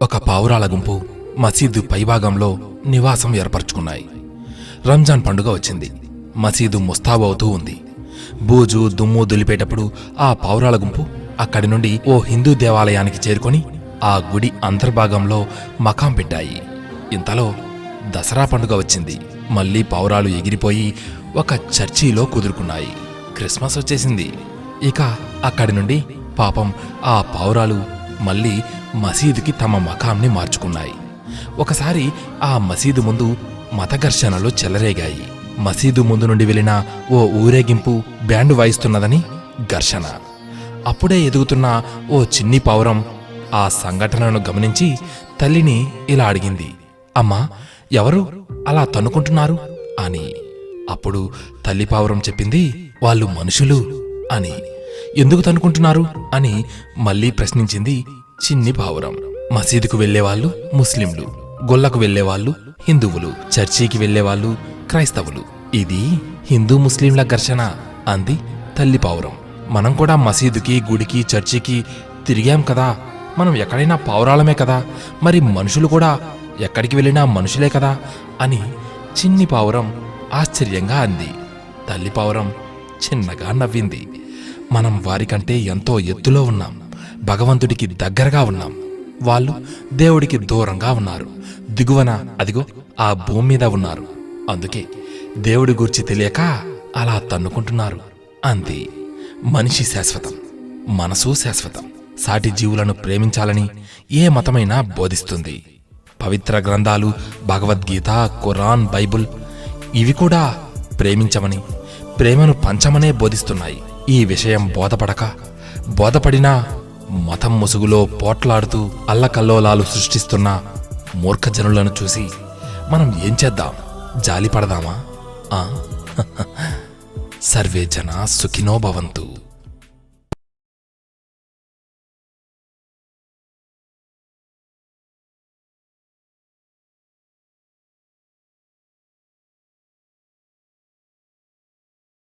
ఒక పావురాల గుంపు మసీదు పైభాగంలో నివాసం ఏర్పరచుకున్నాయి. రంజాన్ పండుగ వచ్చింది. మసీదు ముస్తాబు అవుతూ ఉంది. బూజు దుమ్ము దులిపేటప్పుడు ఆ పావురాల గుంపు అక్కడి నుండి ఓ హిందూ దేవాలయానికి చేరుకొని ఆ గుడి అంతర్భాగంలో మకాం పెట్టాయి. ఇంతలో దసరా పండుగ వచ్చింది. మళ్లీ పావురాలు ఎగిరిపోయి ఒక చర్చిలో కుదురుకున్నాయి. క్రిస్మస్ వచ్చేసింది. ఇక అక్కడి నుండి పాపం ఆ పావురాలు మళ్లీ మసీదుకి తమ మకాంని మార్చుకున్నాయి. ఒకసారి ఆ మసీదు ముందు మత ఘర్షణలు చెలరేగాయి. మసీదు ముందు నుండి వెళ్లిన ఓ ఊరేగింపు బ్యాండు వాయిస్తున్నదని ఘర్షణ. అప్పుడే ఎదుగుతున్న ఓ చిన్ని పావురం ఆ సంఘటనను గమనించి తల్లిని ఇలా అడిగింది, అమ్మా, ఎవరు అలా తన్నుకుంటున్నారు అని. అప్పుడు తల్లి పావురం చెప్పింది, వాళ్ళు మనుషులు అని. ఎందుకు తన్నుకుంటున్నారు అని మళ్లీ ప్రశ్నించింది చిన్ని పావురం. మసీదుకు వెళ్లేవాళ్లు ముస్లింలు, గొల్లకు వెళ్లేవాళ్లు హిందువులు, చర్చికి వెళ్లేవాళ్లు క్రైస్తవులు. ఇది హిందూ ముస్లింల ఘర్షణ అంది తల్లి పావురం. మనం కూడా మసీదుకి గుడికి చర్చికి తిరిగాం కదా, మనం ఎక్కడైనా పావురాలమే కదా, మరి మనుషులు కూడా ఎక్కడికి వెళ్ళినా మనుషులే కదా అని చిన్ని పావురం ఆశ్చర్యంగా అంది. తల్లి పావురం చిన్నగా నవ్వింది. మనం వారికంటే ఎంతో ఎత్తులో ఉన్నాం, భగవంతుడికి దగ్గరగా ఉన్నాం. వాళ్ళు దేవుడికి దూరంగా ఉన్నారు, దిగువన అదిగో ఆ భూమి మీద ఉన్నారు. అందుకే దేవుడి గురించి తెలియక అలా తన్నుకుంటున్నారు అంది. మనిషి శాశ్వతం, మనసు శాశ్వతం. సాటి జీవులను ప్రేమించాలని ఏ మతమైనా బోధిస్తుంది. పవిత్ర గ్రంథాలు భగవద్గీత, ఖురాన్, బైబుల్ ఇవి కూడా ప్రేమించమని, ప్రేమను పంచమనే బోధిస్తున్నాయి. ఈ విషయం బోధపడినా మతం ముసుగులో పోట్లాడుతూ అల్లకల్లోలాలు సృష్టిస్తున్న మూర్ఖజనులను చూసి మనం ఏం చేద్దాం? జాలిపడదామా? సర్వే జనా సుఖినో భవంతు.